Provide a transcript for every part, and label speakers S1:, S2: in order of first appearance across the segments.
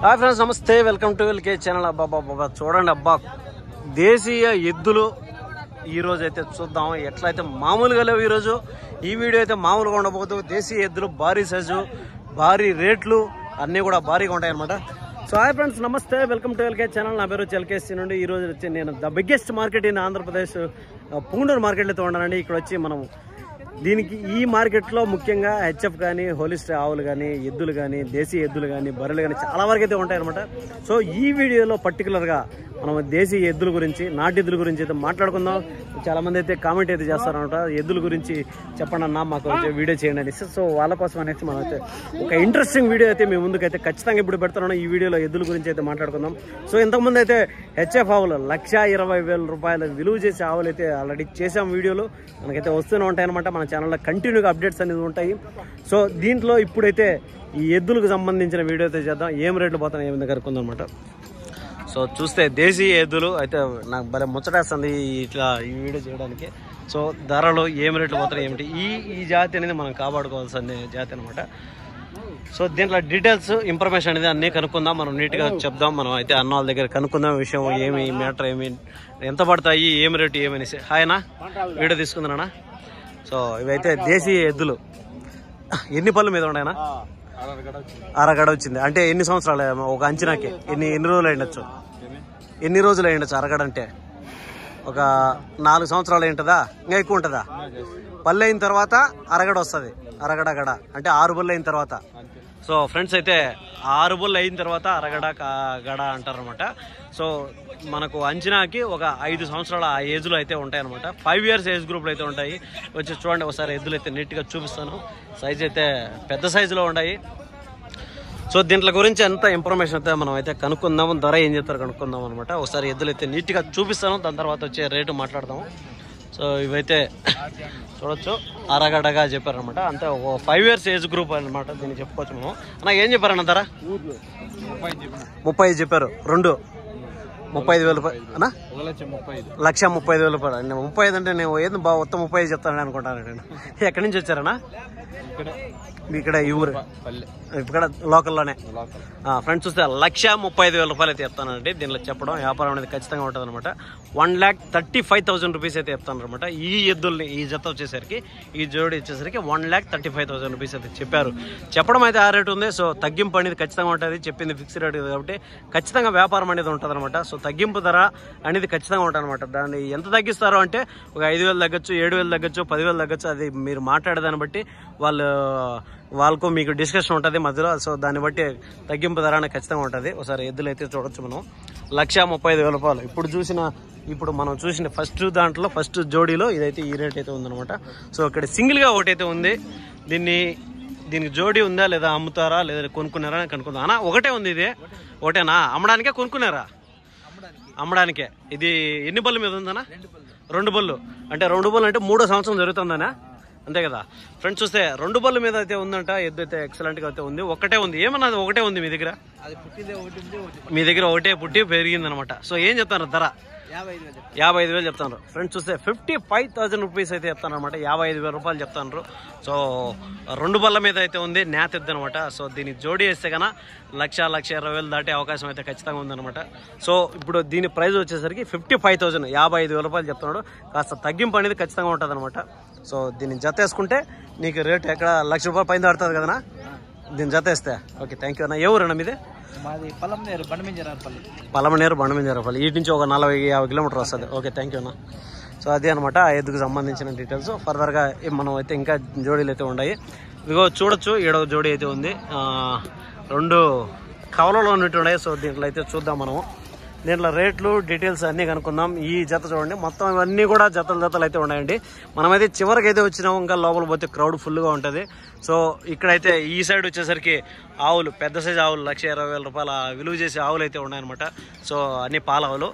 S1: Hi friends, నమస్తే. Welcome to LK channel. అబ్బా చూడండి అబ్బా, దేశీయ ఎద్దులు ఈరోజు అయితే చూద్దాం. ఎట్లయితే మామూలుగా లేవు ఈరోజు. ఈ వీడియో అయితే మామూలుగా ఉండబోదు. దేశీయ ఎద్దులు భారీ సైజు, భారీ రేట్లు అన్నీ కూడా భారీగా ఉంటాయి అనమాట. సో హాయ్ ఫ్రెండ్స్, నమస్తే. Welcome to LK channel. నా పేరు వచ్చి ఎల్కేసీ నుండి. ఈరోజు వచ్చి నేను the biggest market in Andhra Pradesh Punganur మార్కెట్లో ఉన్నానండి. ఇక్కడ వచ్చి మనం దీనికి ఈ మార్కెట్లో ముఖ్యంగా హెచ్ఎఫ్ కానీ, హోలిస్టర్ ఆవులు కానీ, ఎద్దులు కానీ, దేశీయ ఎద్దులు కానీ, బర్రెలు కానీ చాలా వరకు అయితే ఉంటాయన్నమాట. సో ఈ వీడియోలో పర్టికులర్గా మనం దేశీయ ఎద్దుల గురించి, నాటు ఎద్దుల గురించి అయితే మాట్లాడుకుందాం. చాలామంది అయితే కామెంట్ అయితే చేస్తారనమాట, ఎద్దుల గురించి చెప్పండి అన్న, మాకు వీడియో చేయండి అనేసి. సో వాళ్ళ కోసం అనేసి మనం అయితే ఒక ఇంట్రెస్టింగ్ వీడియో అయితే మేము ముందుకైతే ఖచ్చితంగా ఇప్పుడు పెడుతున్నాం. ఈ వీడియోలో ఎద్దుల గురించి అయితే మాట్లాడుకుందాం. సో ఇంతకుముందు అయితే హెచ్ఎఫ్ ఆవులు 1,20,000 రూపాయలు విలువ చేసే ఆవులు అయితే ఆల్రెడీ చేసాం. వీడియోలు మనకైతే వస్తూనే ఉంటాయన్నమాట. మన ఛానల్లో కంటిన్యూగా అప్డేట్స్ అనేది ఉంటాయి. సో దీంట్లో ఇప్పుడైతే ఈ ఎద్దులకు సంబంధించిన వీడియో అయితే చేద్దాం. ఏం రేట్లు పోతాయి ఏమి కనుక్కుందాం అనమాట. సో చూస్తే దేశీయ ఎద్దులు అయితే నాకు భలే ముచ్చటేస్తుంది ఇట్లా ఈ వీడియో చేయడానికి. సో ధరలు ఏం రేట్లు పోతాయి ఏమిటి, ఈ జాతి అనేది మనం కాపాడుకోవాల్సిన జాతి అనమాట. సో దీంట్లో డీటెయిల్స్, ఇన్ఫర్మేషన్ అనేది అన్నీ కనుక్కుందాం. మనం నీట్గా చెప్దాం. మనం అయితే అన్న వాళ్ళ దగ్గర కనుక్కుందాం విషయం, ఏమి మ్యాటర్, ఏమి ఎంత పడతాయి, ఏమి రేటు ఏమనేసి. హాయనా, వీడియో తీసుకుందానా. సో ఇవైతే దేశీయ ఎద్దులు. ఎన్ని పళ్ళు మీద ఉన్నాయనా? అరగడ వచ్చింది. అంటే ఎన్ని సంవత్సరాలు ఒక అంచనాకి ఎన్ని రోజులు అయ్యొచ్చు? ఎన్ని రోజులు అయ్యొచ్చు అరగడ అంటే? ఒక 4 సంవత్సరాలు ఏంటదా, ఇంకా ఎక్కువ ఉంటుందా? పళ్ళు అయిన తర్వాత అరగడ వస్తుంది. అరగడ గడ అంటే 6 బళ్ళు అయిన తర్వాత. సో ఫ్రెండ్స్ అయితే 6 బళ్ళు అయిన తర్వాత అరగడ గడ అంటారనమాట. సో మనకు అంచనాకి ఒక 5 సంవత్సరాల ఆ ఏజ్లో అయితే ఉంటాయి అనమాట. 5 years ఏజ్ గ్రూప్లో అయితే ఉంటాయి. వచ్చి చూడండి ఒకసారి ఎద్దులు అయితే నీట్గా చూపిస్తాను. సైజ్ అయితే పెద్ద సైజులో ఉన్నాయి. సో దీంట్లో గురించి ఎంత ఇన్ఫర్మేషన్ అయితే మనం అయితే కనుక్కుందాము. ధర ఏం చెప్తారో కనుక్కుందాం అనమాట. ఒకసారి ఎద్దులు అయితే నీట్గా చూపిస్తాను, దాని తర్వాత వచ్చే రేటు మాట్లాడదాము. సో ఇవైతే చూడొచ్చు, అరగడగా చెప్పారనమాట. అంతే 5 years ఏజ్ గ్రూప్ అనమాట, దీన్ని చెప్పుకోవచ్చు మనం. నాకు ఏం చెప్పారన్న ధర? 30 చెప్పారు. 35,000 రూపాయలు అన్నా? 1,35,000 రూపాయలు. 35 అంటే నేను ఏదో బాగా మొత్తం 35 చెప్తానని అనుకుంటాను. నేను ఎక్కడి నుంచి వచ్చారన్నా? ఇక్కడ ఈ ఊరు, ఇక్కడ లోకల్లోనే. ఫ్రెండ్స్ చూస్తే 1,35,000 రూపాయలు అయితే చెప్తానండి. దీనిలో చెప్పడం వ్యాపారం అనేది ఖచ్చితంగా ఉంటుంది అనమాట. 1,35,000 రూపీస్ అయితే చెప్తాను అనమాట. ఈ ఎద్దుల్ని, ఈ జత వచ్చేసరికి, ఈ జోడి వచ్చేసరికి 1,35,000 రూపీస్ అయితే చెప్పారు. చెప్పడం అయితే ఆ రేటు ఉంది. సో తగ్గింపు అనేది ఖచ్చితంగా ఉంటుంది. చెప్పింది ఫిక్స్ రేట్ కాబట్టి ఖచ్చితంగా వ్యాపారం అనేది ఉంటుంది అనమాట. సో తగ్గింపు ధర అనేది ఖచ్చితంగా ఉంటుంది అనమాట. దాన్ని ఎంత తగ్గిస్తారో అంటే ఒక 5,000 తగ్గచ్చు, 7,000 తగ్గచ్చు, 10,000 తగ్గచ్చు. అది మీరు మాట్లాడేదాన్ని బట్టి వాళ్ళకు మీకు డిస్కషన్ ఉంటుంది మధ్యలో. సో దాన్ని బట్టి తగ్గింపు ధర అనేది ఖచ్చితంగా ఉంటుంది. ఒకసారి ఎద్దులు అయితే చూడొచ్చు మనం. 1,35,000 రూపాయలు. ఇప్పుడు మనం చూసిన ఫస్ట్ దాంట్లో, ఫస్ట్ జోడీలో ఇదైతే ఈ రేట్ అయితే ఉందన్నమాట. సో ఇక్కడ సింగిల్గా ఒకటైతే ఉంది. దీనికి జోడీ ఉందా లేదా, అమ్ముతారా లేదా కొనుక్కున్నారా అని కనుక్కుందాం. అన్నా ఒకటే ఉంది, ఇది ఒకటేనా? అమ్మడానికే కొనుక్కున్నారా? అమ్మడానికే. ఇది ఎన్ని బళ్ళు మీద ఉందన్నా? 2 బళ్ళు. అంటే 2 బళ్ళు అంటే 3వ సంవత్సరం జరుగుతుందనా? అంతే కదా ఫ్రెండ్స్. చూస్తే 2 బళ్ళ మీద అయితే ఉందంట. ఎద్దు అయితే ఎక్సలెంట్గా అయితే ఉంది. ఒకటే ఉంది. ఏమన్నది ఒకటే ఉంది మీ దగ్గర? మీ దగ్గర ఒకటే పుట్టి పెరిగింది అనమాట. సో ఏం చెప్తాను ధర? 55,000 చెప్తాను ఫ్రెండ్స్. చూస్తే 55,000 రూపీస్ అయితే చెప్తాను అనమాట. 55,000 రూపాయలు చెప్తాను. సో 2 బళ్ళ మీద అయితే ఉంది, నేత ఎద్దు అనమాట. సో దీనికి జోడీ వేస్తే కన్నా 1,20,000 దాటే అవకాశం అయితే ఖచ్చితంగా ఉందన్నమాట. సో ఇప్పుడు దీని ప్రైస్ వచ్చేసరికి 55,000, 55,000 రూపాయలు చెప్తున్నాడు. కాస్త తగ్గింపు అనేది ఖచ్చితంగా ఉంటుంది అనమాట. సో దీన్ని జత వేసుకుంటే నీకు రేటు ఎక్కడ 1,00,000 రూపాయలు పైన పడుతుంది కదనా దీన్ని జత వేస్తే. ఓకే, థ్యాంక్ యూ అన్న. ఏ ఊరన్నా మీది? పలమనేరు, బండమింజారపల్లి. వీటి నుంచి ఒక 40-50 కిలోమీటర్ వస్తుంది. ఓకే, థ్యాంక్ యూ అన్న. సో అదే అనమాట ఆ ఎద్దుకు సంబంధించిన డీటెయిల్స్. ఫర్దర్గా మనం అయితే ఇంకా జోడీలు అయితే ఉన్నాయి. ఇదిగో చూడొచ్చు, 7వ జోడీ అయితే ఉంది. 2 కవలలో ఉన్నట్టు ఉన్నాయి. సో దీంట్లో అయితే చూద్దాం మనము. దీంట్లో రేట్లు, డీటెయిల్స్ అన్నీ కనుక్కుందాం. ఈ జత చూడండి, మొత్తం ఇవన్నీ కూడా జతలు అయితే ఉన్నాయండి. మనమైతే చివరికి అయితే వచ్చినాము. ఇంకా లోపల పోతే క్రౌడ్ ఫుల్గా ఉంటుంది. సో ఇక్కడైతే ఈ సైడ్ వచ్చేసరికి ఆవులు, పెద్ద సైజు ఆవులు, 1,20,000 రూపాయల విలువ చేసే ఆవులు అయితే ఉన్నాయన్నమాట. సో అన్ని పాల ఆవులు.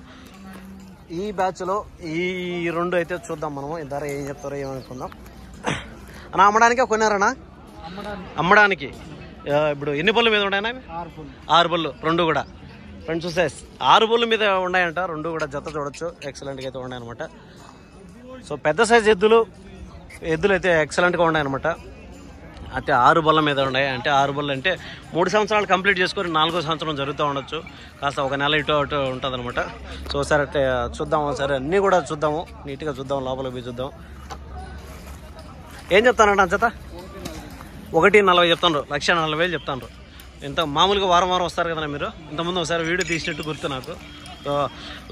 S1: ఈ బ్యాచ్లో ఈ 2 అయితే చూద్దాం మనము. ఈ ధర ఏం చెప్తారో ఏమనుకుందాం. అన్న అమ్మడానికే కొన్నారనా? అమ్మడానికి. ఇప్పుడు ఎన్ని బళ్ళు మీద ఉన్నాయన్నా? 6 బళ్ళు. 2 కూడా ఫ్రెండ్స్ చూస్తే 6 బళ్ళు మీద ఉన్నాయంట. 2 కూడా జత చూడొచ్చు, ఎక్సలెంట్గా అయితే ఉన్నాయన్నమాట. సో పెద్ద సైజ్ ఎద్దులు అయితే ఎక్సలెంట్గా ఉన్నాయన్నమాట. అయితే 6 బళ్ళ మీద ఉన్నాయి. అంటే 6 బళ్ళు అంటే 3 సంవత్సరాలు కంప్లీట్ చేసుకొని 4వ సంవత్సరం జరుగుతూ ఉండొచ్చు. కాస్త ఒక నెల ఇటు అటు ఉంటుంది అనమాట. సో సరే అంటే చూద్దాం, సరే అన్నీ కూడా చూద్దాము, నీట్గా చూద్దాం, లోపలికి పోయి చూద్దాం. ఏం చెప్తానంట జత? 1,40,000 చెప్తాను, 1,40,000 చెప్తాను. ఇంత మామూలుగా వారం వారం వస్తారు కదా మీరు, ఇంతకుముందు ఒకసారి వీడియో తీసినట్టు గుర్తు నాకు. సో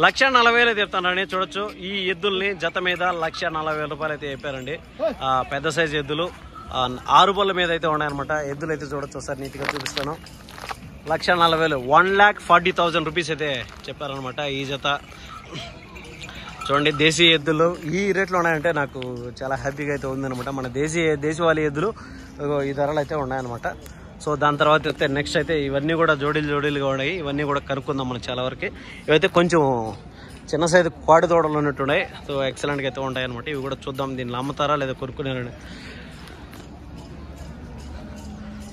S1: 1,40,000 అయితే చెప్తానండి. చూడొచ్చు ఈ ఎద్దుల్ని జత మీద 1,40,000 రూపాయలు అయితే చెప్పారండి. పెద్ద సైజు ఎద్దులు 6 బళ్ళ మీద అయితే ఉన్నాయన్నమాట. ఎద్దులు అయితే చూడొచ్చు, ఒకసారి నీట్గా చూపిస్తాను. 1,40,000 1,40,000 రూపీస్ అయితే చెప్పారనమాట ఈ జత. చూడండి దేశీయ ఎద్దులు ఈ రేట్లో ఉన్నాయంటే నాకు చాలా హ్యాపీగా అయితే ఉందన్నమాట. మన దేశవాళీ ఎద్దులు ఈ ధరలు అయితే ఉన్నాయన్నమాట. సో దాని తర్వాత అయితే నెక్స్ట్ అయితే ఇవన్నీ కూడా జోడీలుగా ఉన్నాయి. ఇవన్నీ కూడా కనుక్కుందాం మనం చాలా వరకు. ఇవైతే కొంచెం చిన్న సైజు కోడి తోడలు ఉన్నట్టున్నాయి. సో ఎక్సలెంట్గా అయితే ఉంటాయి అనమాట. ఇవి కూడా చూద్దాం, దీన్ని అమ్ముతారా లేదా కొనుక్కునేరండి.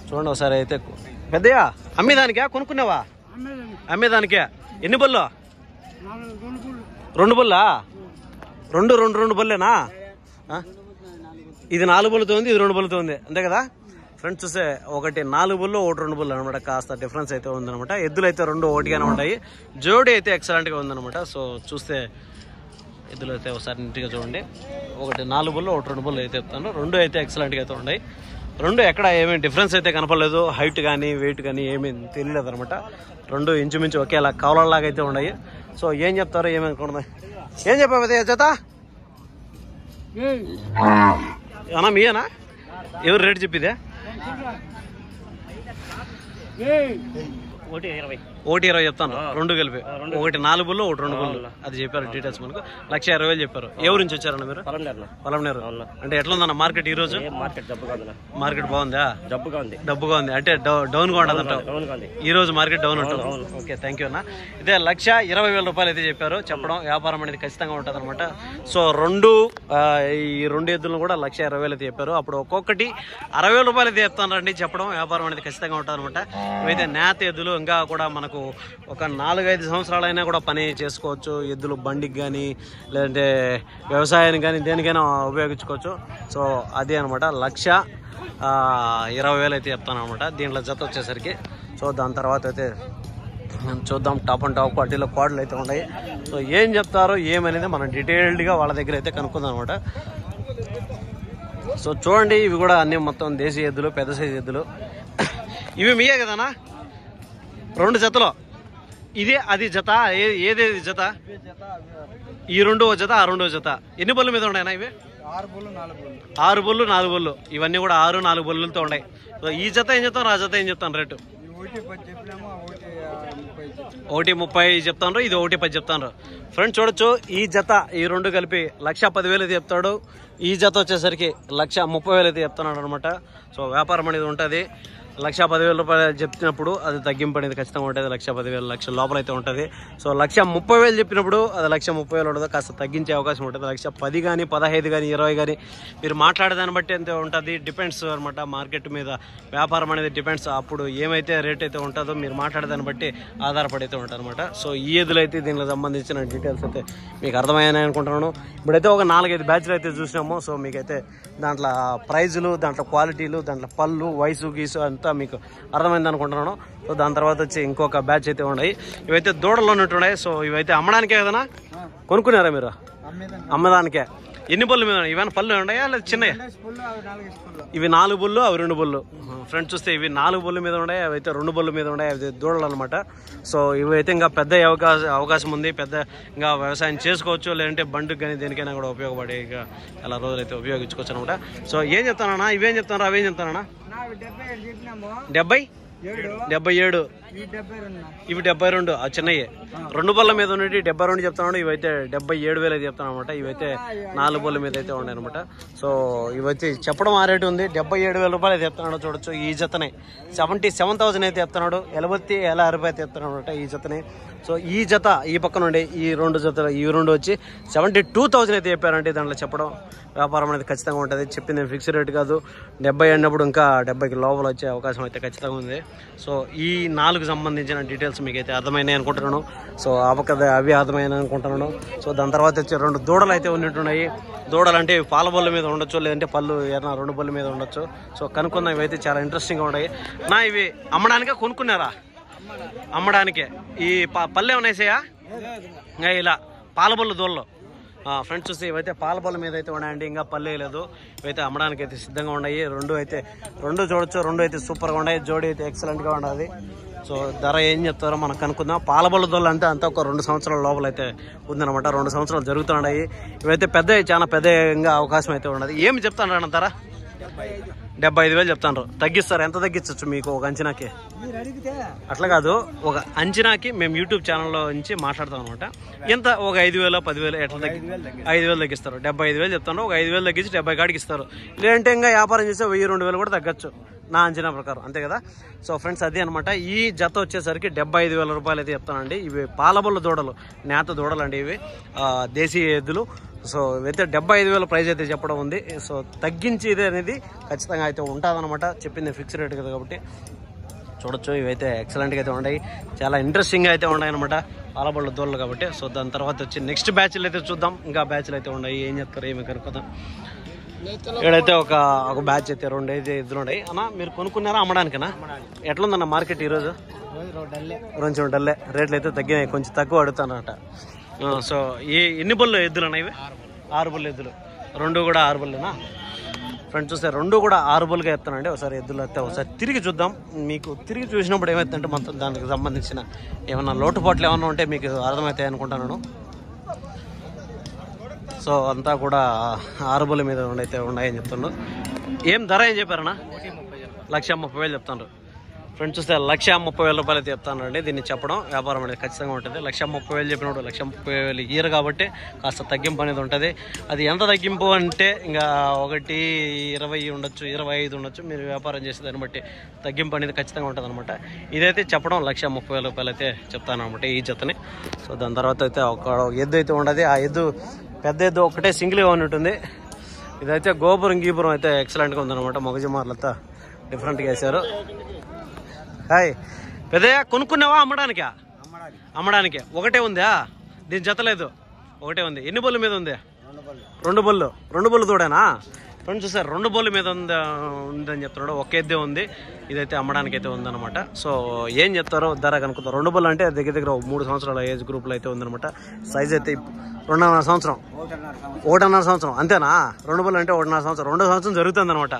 S1: చూడండి ఒకసారి అయితే. పెద్దయా అమ్మేదానికా కొనుక్కున్నావా? అమ్మేదానికే. ఎన్ని బళ్ళు? 2 బళ్ళా? రెండు బళ్ళేనా? ఇది 4 బళ్ళతో ఉంది, ఇది 2 బళ్ళతో ఉంది, అంతే కదా ఫ్రెండ్స్? చూస్తే ఒకటి 4 బళ్ళు, ఒకటి 2 బళ్ళు అనమాట. కాస్త డిఫరెన్స్ అయితే ఉందనమాట. ఎద్దులు అయితే 2 ఒకటిగానే ఉంటాయి. జోడీ అయితే ఎక్సలెంట్గా ఉందనమాట. సో చూస్తే ఎద్దులు అయితే ఒకసారి నీట్గా చూడండి. ఒకటి 4 బళ్ళు, ఒకటి 2 బళ్ళు అయితే చెప్తాను. 2 అయితే ఎక్సలెంట్గా అయితే ఉన్నాయి. 2 ఎక్కడ ఏమీ డిఫరెన్స్ అయితే కనపడలేదు. హైట్ కానీ వెయిట్ కానీ ఏమీ తెలియలేదు అనమాట. 2 ఇంచుమించు ఒకేలా కవలలాగా అయితే ఉన్నాయి. సో ఏం చెప్తారో ఏమనుకుంటున్నా. ఏం చెప్పావు జత? అన్నా మీయేనా? ఎవరు రేటు చెప్పిదే? 1,20,000 చెప్తాను. 2 కలిపి. ఒకటి 4 బళ్ళు, ఒకటి 2 బళ్ళు. అది చెప్పారు డీటెయిల్స్ మనకు. 1,20,000 చెప్పారు. ఎవరి నుంచి వచ్చారన్న మీరు? పొలంనేరు. అంటే ఎట్లా ఉందన్న మార్కెట్ ఈ రోజు? మార్కెట్ బాగుందా? డబ్బుగా ఉంది అంటే డౌన్ గా ఉండదు ఈ రోజు మార్కెట్ డౌన్ ఉంటుంది. ఓకే, థ్యాంక్ యూ అన్న. అయితే 1,20,000 రూపాయలు అయితే చెప్పారు. చెప్పడం వ్యాపారం అనేది ఖచ్చితంగా ఉంటుంది అనమాట. సో ఈ 2 ఎద్దులను కూడా 1,20,000 అయితే చెప్పారు. అప్పుడు ఒక్కొక్కటి 60,000 రూపాయలు అయితే చెప్తానండి. చెప్పడం వ్యాపారం అనేది ఖచ్చితంగా ఉంటుంది అనమాట. ఇవైతే నేత ఎద్దులు, ఇంకా కూడా మనకు ఒక 4-5 సంవత్సరాలైనా కూడా పని చేసుకోవచ్చు. ఎద్దులు బండికి కానీ లేదంటే వ్యవసాయానికి కానీ దేనికైనా ఉపయోగించుకోవచ్చు. సో అదే అనమాట. 1,20,000 అయితే చెప్తాను అనమాట. దీంట్లో జత వచ్చేసరికి. సో దాని తర్వాత అయితే చూద్దాం. టాప్ అండ్ టాప్ క్వాలిటీలో కోడలు అయితే ఉన్నాయి. సో ఏం చెప్తారో ఏమనేది మనం డీటెయిల్డ్గా వాళ్ళ దగ్గర అయితే కనుక్కుందాం అనమాట. సో చూడండి, ఇవి కూడా అన్ని మొత్తం దేశీయ ఎద్దులు, పెద్ద సైజు ఎద్దులు. ఇవి మీయే కదనా? 2 జతలో ఇదే అది జత? ఏదేది జత? ఈ 2 జత, ఆ 2 జత. ఎన్ని బళ్ళు మీద ఉన్నాయన్నా ఇవి? 6 బళ్ళు 4 బళ్ళు. ఇవన్నీ కూడా 6-4 బళ్ళులతో ఉన్నాయి. సో ఈ జత ఏం చెప్తాను, ఆ జత ఏం చెప్తాను రేటు? 1,30,000 చెప్తాను. ఇది 1,10,000 చెప్తాను. ఫ్రెండ్స్ చూడొచ్చు, ఈ జత ఈ 2 కలిపి 1,10,000 అయితే చెప్తాడు. ఈ జత వచ్చేసరికి 1,30,000 అయితే చెప్తున్నాడు అనమాట. సో వ్యాపారం అనేది ఉంటుంది. 1,10,000 రూపాయలు చెప్పినప్పుడు అది తగ్గింపు అనేది ఖచ్చితంగా ఉంటుంది. 1,10,000 1,00,000 లోపల అయితే ఉంటుంది. సో 1,30,000 చెప్పినప్పుడు అది 1,30,000 ఉంటుంది. కాస్త తగ్గించే అవకాశం ఉంటుంది. 1,10,000 కానీ 15 కానీ 20 కానీ మీరు మాట్లాడేదాన్ని బట్టి ఎంత ఉంటుంది, డిపెండ్స్ అనమాట. మార్కెట్ మీద వ్యాపారం అనేది డిపెండ్స్. అప్పుడు ఏమైతే రేట్ అయితే ఉంటుందో మీరు మాట్లాడేదాన్ని బట్టి ఆధారపడి అయితే ఉంటుంది అనమాట. సో ఈ ఎద్దులు అయితే దీనికి సంబంధించిన డీటెయిల్స్ అయితే మీకు అర్థమయ్యాయని అనుకుంటున్నాను. ఇప్పుడైతే ఒక 4-5 బ్యాచ్లు అయితే చూసినాము. సో మీకైతే దాంట్లో ప్రైజులు, దాంట్లో క్వాలిటీలు, దాంట్లో పళ్ళు, వయసు గీసు అంతా మీకు అర్థమైంది అనుకుంటున్నాను. సో దాని తర్వాత వచ్చి ఇంకొక బ్యాచ్ అయితే ఉన్నాయి. ఇవైతే దూడలో ఉన్నట్టున్నాయి. సో ఇవైతే అమ్మడానికే కదనా? కొనుక్కున్నారా మీరు? అమ్మడానికే. ఎన్ని బళ్ళు మీద? ఇవన్నీ పళ్ళు ఉన్నాయా లేదా చిన్నయ్యా? ఇవి 4 బళ్ళు, అవి 2 బళ్ళు. ఫ్రెండ్స్ చూస్తే ఇవి 4 బళ్ళు మీద ఉన్నాయి, అవైతే 2 బళ్ళు మీద ఉన్నాయి. అవి దూడలు అనమాట. సో ఇవైతే ఇంకా పెద్ద అవకాశం ఉంది. పెద్ద ఇంకా వ్యవసాయం చేసుకోవచ్చు, లేదంటే బండికి కానీ దేనికైనా కూడా ఉపయోగపడే ఇక చాలా రోజులైతే ఉపయోగించుకోవచ్చు అనమాట. సో ఏం చెప్తానన్నా? ఇవేం చెప్తాను, అవేం చెప్తానన్నా? 77. ఇవి 72. ఆ చిన్నయ్యే 2 బళ్ళ మీద ఉన్నట్టు 72 చెప్తున్నాడు. ఇవైతే 77,000 అయితే చెప్తాను అనమాట. ఇవైతే 4 బళ్ళ మీద అయితే ఉన్నాయి అనమాట. సో ఇవైతే చెప్పడం ఆ రేటు ఉంది. 77,000 రూపాయలు అయితే చెప్తున్నాడు. చూడొచ్చు ఈ జతనే 77,000 అయితే చెప్తున్నాడు. 70,000 రూపాయలు చెప్తున్నాడు అనమాట ఈ జతని. సో ఈ జత ఈ పక్కన ఉండే ఈ 2 జతలు, ఈ 2 వచ్చి 72,000 అయితే చెప్పారంటే దాంట్లో చెప్పడం వ్యాపారం అనేది ఖచ్చితంగా ఉంటుంది. చెప్పింది ఫిక్స్డ్ రేట్ కాదు. 70 అన్నప్పుడు ఇంకా 70కి లోపల వచ్చే అవకాశం అయితే ఖచ్చితంగా ఉంది. సో ఈ 4 ఎద్దులకు సంబంధించిన డీటెయిల్స్ మీకు అయితే అర్థమైనాయి అనుకుంటున్నాను. సో అవి అర్థమైనాయి అనుకుంటున్నాను. సో దాని తర్వాత వచ్చి 2 దూడలు అయితే ఉన్నట్టున్నాయి. దూడలు అంటే పాల బొల్ల మీద ఉండొచ్చు, లేదంటే పళ్ళు ఏదైనా 2 బొల్ల మీద ఉండొచ్చు. సో కనుక్కున్న ఇవి అయితే చాలా ఇంట్రెస్టింగ్గా ఉన్నాయి. నా ఇవి అమ్మడానికే కొనుక్కున్నారా? అమ్మడానికే. ఈ పళ్ళు ఏమైనా వేసాయా? ఇలా పాల బొల్ల దూడలు ఫ్రెండ్స్ చూస్తే ఇవైతే పాల బొల్ల మీద అయితే ఉన్నాయండి. ఇంకా పళ్ళు వేయలేదు. ఇవైతే అమ్మడానికి అయితే సిద్ధంగా ఉన్నాయి. 2 చూడొచ్చు. 2 అయితే సూపర్గా ఉన్నాయి. జోడీ అయితే ఎక్సలెంట్గా ఉన్నది. సో ధర ఏం చెప్తారో మనం కనుక్కుందాం. పాల బొల్ల దొల్ల అంటే అంతా ఒక 2 సంవత్సరాల లోపల అయితే ఉందన్నమాట. 2 సంవత్సరాలు జరుగుతున్నాయి. ఇవైతే చాలా పెద్దగా అవకాశం అయితే ఉన్నది. ఏమి చెప్తాను అన్న ధర? 75,000 చెప్తాను. తగ్గిస్తారు? ఎంత తగ్గించవచ్చు మీకు ఒక అంచనాకి? అట్లా కాదు, ఒక అంచనాకి మేము యూట్యూబ్ ఛానల్లో నుంచి మాట్లాడతాం అనమాట. ఎంత ఒక 5,000 10,000 ఎట్లా 5,000 తగ్గిస్తారు. 75,000 చెప్తాను. ఒక 5,000 తగ్గించి 70 కాడికి ఇస్తారు. లేదంటే ఇంకా వ్యాపారం చేస్తే 1,000 2,000 కూడా తగ్గచ్చు నా అంచనా ప్రకారం, అంతే కదా. సో ఫ్రెండ్స్ అదే అనమాట. ఈ జత వచ్చేసరికి 75,000 రూపాయలు అయితే చెప్తానండి. ఇవి పాలబొల్ల దూడలు, నేత దూడలు అండి. ఇవి దేశీయ ఎద్దులు. సో ఇవైతే 75,000 ప్రైజ్ అయితే చెప్పడం ఉంది. సో తగ్గించి ఇది అనేది ఖచ్చితంగా అయితే ఉంటుందన్నమాట. చెప్పింది ఫిక్స్ రేట్ కదా కాబట్టి చూడొచ్చు. ఇవైతే ఎక్సలెంట్గా అయితే ఉన్నాయి. చాలా ఇంట్రెస్టింగ్గా అయితే ఉన్నాయి అనమాట పాలబొల్ల దూడలు కాబట్టి. సో దాని తర్వాత వచ్చి నెక్స్ట్ బ్యాచ్లు అయితే చూద్దాం. ఇంకా బ్యాచ్లు అయితే ఉన్నాయి. ఏం చెప్తారు ఏమి కనుక్కుందాం. ఇక్కడైతే ఒక బ్యాచ్ అయితే 2 అయితే ఎద్దులు ఉన్నాయి. అన్న మీరు కొనుక్కున్నారా అమ్మడానికనా? ఎట్లుందన్న మార్కెట్ ఈరోజు? కొంచెం డల్లే. రేట్లు అయితే తగ్గినాయి, కొంచెం తక్కువ అడుగుతానట. సో ఎన్ని బొల్లు ఎద్దులు అన్న ఇవి? 6 బొల్లు ఎద్దులు. 2 కూడా 6 బొల్లేనా? ఫ్రెండ్స్ చూస్తే 2 కూడా 6 బొల్లుగా ఎత్తానండి. ఒకసారి ఎద్దులు అయితే ఒకసారి తిరిగి చూద్దాం. మీకు తిరిగి చూసినప్పుడు ఏమైతుందంటే మొత్తం దానికి సంబంధించిన ఏమన్నా లోటుపాట్లు ఏమన్నా ఉంటే మీకు అర్థమవుతాయి అనుకుంటున్నాను. సో అంతా కూడా 6 బొల్ల మీద అయితే ఉన్నాయని చెప్తున్నాను. ఏం ధర ఏం చెప్పారన్నా? 1,30,000 చెప్తాను. ఫ్రెండ్స్ చూస్తే 1,30,000 రూపాయలు అయితే చెప్తాను అండి. దీన్ని చెప్పడం వ్యాపారం అనేది ఖచ్చితంగా ఉంటుంది. 1,30,000 చెప్పినప్పుడు 1,30,000 ఇయర్ కాబట్టి కాస్త తగ్గింపు అనేది ఉంటుంది. అది ఎంత తగ్గింపు అంటే ఇంకా 1,20,000 ఉండొచ్చు, 25 ఉండొచ్చు. మీరు వ్యాపారం చేసే దాన్ని బట్టి తగ్గింపు అనేది ఖచ్చితంగా ఉంటుంది అనమాట. ఇదైతే చెప్పడం 1,30,000 రూపాయలు అయితే చెప్తాను అనమాట ఈ జతని. సో దాని తర్వాత అయితే ఒక ఎద్దు అయితే ఉండదు. ఆ ఎద్దు పెద్ద ఎద్దు ఒకటే సింగిల్గా ఉంటుంది. ఇదైతే గోపురం గీపురం అయితే ఎక్సలెంట్గా ఉందన్నమాట. మొగజమార్లంతా డిఫరెంట్గా వేశారు. హాయ్ పెద్దయ్య, కొనుక్కున్నావా అమ్మడానికా? అమ్మడానికే. ఒకటే ఉందా? దీని జతలేదు, ఒకటే ఉంది. ఎన్ని బొల్లు మీద ఉంది? 2 బొల్లు. 2 బొల్లు తోడేనా? ఫ్రెండ్స్ చూసారు 2 బొల్లు మీద ఉందని చెప్తున్నాడు. ఒక ఎద్దే ఉంది. ఇదైతే అమ్మడానికి అయితే ఉందన్నమాట. సో ఏం చెప్తారో ధర కనుక్కుంటారు. 2 బొల్లు అంటే దగ్గర 3 సంవత్సరాల ఏజ్ గ్రూప్లో అయితే ఉందన్నమాట. సైజ్ అయితే 2.5 సంవత్సరం, 1.5 సంవత్సరం అంతేనా? 2 బొల్లు అంటే 1.5 సంవత్సరం, 2 సంవత్సరం జరుగుతుంది అనమాట.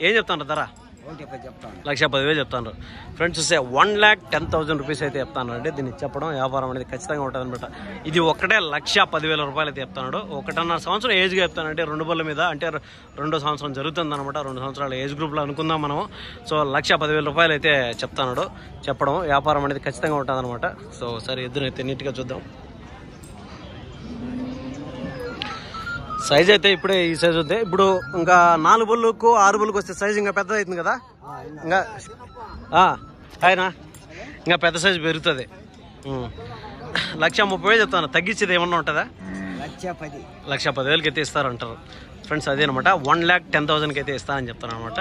S1: ఏం చెప్తాను ధర? 1,10,000 చెప్తాను. ఫ్రెండ్స్ చూస్తే 1,10,000 రూపీస్ అయితే చెప్తాను అండి. దీన్ని చెప్పడం వ్యాపారం అనేది ఖచ్చితంగా ఉంటుంది అనమాట. ఇది ఒక్కటే 1,10,000 రూపాయలు అయితే చెప్తాడు. 1.5 సంవత్సరం ఏజ్గా చెప్తానంటే 2 బొల్ల మీద, అంటే 2 సంవత్సరం జరుగుతుంది అనమాట. 2 సంవత్సరాల ఏజ్ గ్రూప్లో అనుకుందాం మనం. సో 1,10,000 రూపాయలు అయితే చెప్తాడు. చెప్పడం వ్యాపారం అనేది ఖచ్చితంగా ఉంటుంది అనమాట. సో సరే ఎద్దునైతే నీట్గా చూద్దాం. సైజ్ అయితే ఇప్పుడే ఈ సైజ్ ఉంది. ఇప్పుడు ఇంకా 4 బొల్లుకు 6 బొల్లుకు వస్తే సైజ్ ఇంకా పెద్ద అవుతుంది కదా. ఇంకా ఆయన ఇంకా పెద్ద సైజు పెరుగుతుంది. 1,30,000 చెప్తాను. తగ్గించేది ఏమన్నా ఉంటుందా? 1,10,000 అయితే ఇస్తారంటారు. ఫ్రెండ్స్ అదే అనమాట. 1,10,000 అయితే ఇస్తానని చెప్తాను అనమాట.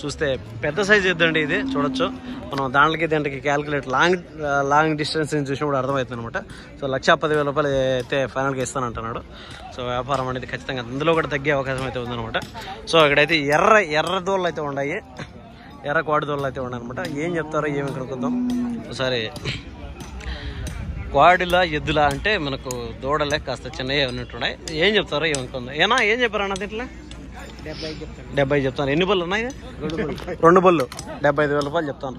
S1: చూస్తే పెద్ద సైజ్ ఇద్దండి. ఇది చూడొచ్చు మనం. దాంట్లోకి క్యాలిక్యులేట్ లాంగ్ డిస్టెన్స్ చూసినప్పుడు అర్థమవుతుంది అనమాట. సో 1,10,000 రూపాయలు అయితే ఫైనల్గా ఇస్తానంటున్నాడు. సో వ్యాపారం అనేది ఖచ్చితంగా అందులో కూడా తగ్గే అవకాశం అయితే ఉందన్నమాట. సో ఇక్కడైతే ఎర్ర దోళ్ళు అయితే ఉన్నాయి, ఎర్ర కోడి దోళ్ళు అయితే ఉన్నాయి అనమాట. ఏం చెప్తారో ఏమి కనుక్కుందాం ఒకసారి. కోడిలా ఎద్దులా అంటే మనకు దూడలే కాస్త చిన్నవి ఉన్నట్టున్నాయి. ఏం చెప్తారో ఏమనుకుందాం. ఏం చెప్పారన్న దీంట్లో? 70 చెప్తాను. ఎన్ని బొల్లు ఉన్నాయి? 2 బొల్లు. 75,000 రూపాయలు చెప్తాను.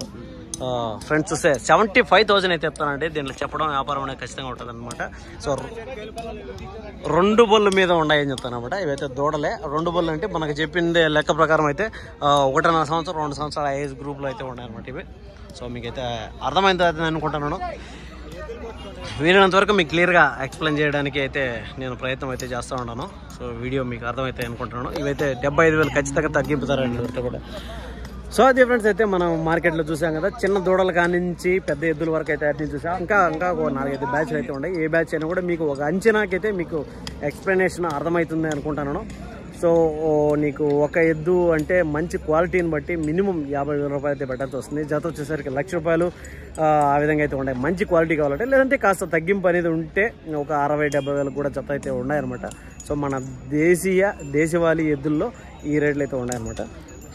S1: ఫ్రెండ్స్ చూస్తే 75,000 అయితే చెప్తానండి. దీంట్లో చెప్పడం వ్యాపారం అనేది ఖచ్చితంగా ఉంటుంది అనమాట. సో 2 బొల్లు మీద ఉన్నాయని చెప్తాను అనమాట. ఇవైతే దూడలే. 2 బొల్లు అంటే మనకు చెప్పింది లెక్క ప్రకారం అయితే 1.5 సంవత్సరం 2 సంవత్సరాల ఏజ్ గ్రూప్లో అయితే ఉన్నాయన్నమాట ఇవి. సో మీకైతే అర్థమైంది అనుకుంటున్నాను. వీలైనంత వరకు మీకు క్లియర్గా ఎక్స్ప్లెయిన్ చేయడానికి అయితే నేను ప్రయత్నం అయితే చేస్తూ ఉన్నాను. సో వీడియో మీకు అర్థమైతే అనుకుంటున్నాను. ఇవైతే 75,000 ఖచ్చితంగా తగ్గింపుతారండి కూడా. సో అదే ఫ్రెండ్స్, అయితే మనం మార్కెట్లో చూసాం కదా, చిన్న దూడల కానించి పెద్ద ఎద్దుల వరకు అయితే అట్లా చూసాం. ఇంకా 4-5 బ్యాచ్లు అయితే ఉన్నాయి. ఏ బ్యాచ్ అయినా కూడా మీకు ఒక అంచనాకైతే మీకు ఎక్స్ప్లెనేషన్ అర్థమవుతుంది అనుకుంటున్నాను. సో నీకు ఒక ఎద్దు అంటే మంచి క్వాలిటీని బట్టి మినిమం 50,000 రూపాయలు అయితే పెట్టాల్సి వస్తుంది. జత వచ్చేసరికి ₹1,00,000 ఆ విధంగా అయితే ఉన్నాయి. మంచి క్వాలిటీ కావాలంటే, లేదంటే కాస్త తగ్గింపు అనేది ఉంటే ఒక 60,000-70,000 కూడా జత అయితే ఉన్నాయన్నమాట. సో మన దేశవాళీ ఎద్దుల్లో ఈ రేట్లు అయితే ఉన్నాయన్నమాట.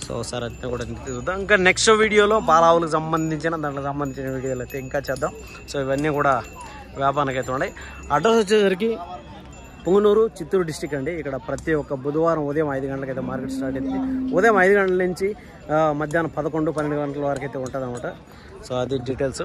S1: సో ఒకసారి అయితే కూడా చూద్దాం. ఇంకా నెక్స్ట్ వీడియోలో పాలావులకు సంబంధించిన దాంట్లో సంబంధించిన వీడియోలు అయితే ఇంకా చేద్దాం. సో ఇవన్నీ కూడా వ్యాపారానికి అయితే ఉన్నాయి. అడ్రస్ వచ్చేసరికి పుంగనూరు, చిత్తూరు డిస్టిక్ అండి. ఇక్కడ ప్రతి ఒక్క బుధవారం ఉదయం 5 గంటలకు అయితే మార్కెట్ స్టార్ట్ అవుతుంది. ఉదయం 5 గంటల నుంచి మధ్యాహ్నం 11-12 గంటల వరకు అయితే ఉంటుంది అనమాట. సో అది డీటెయిల్స్.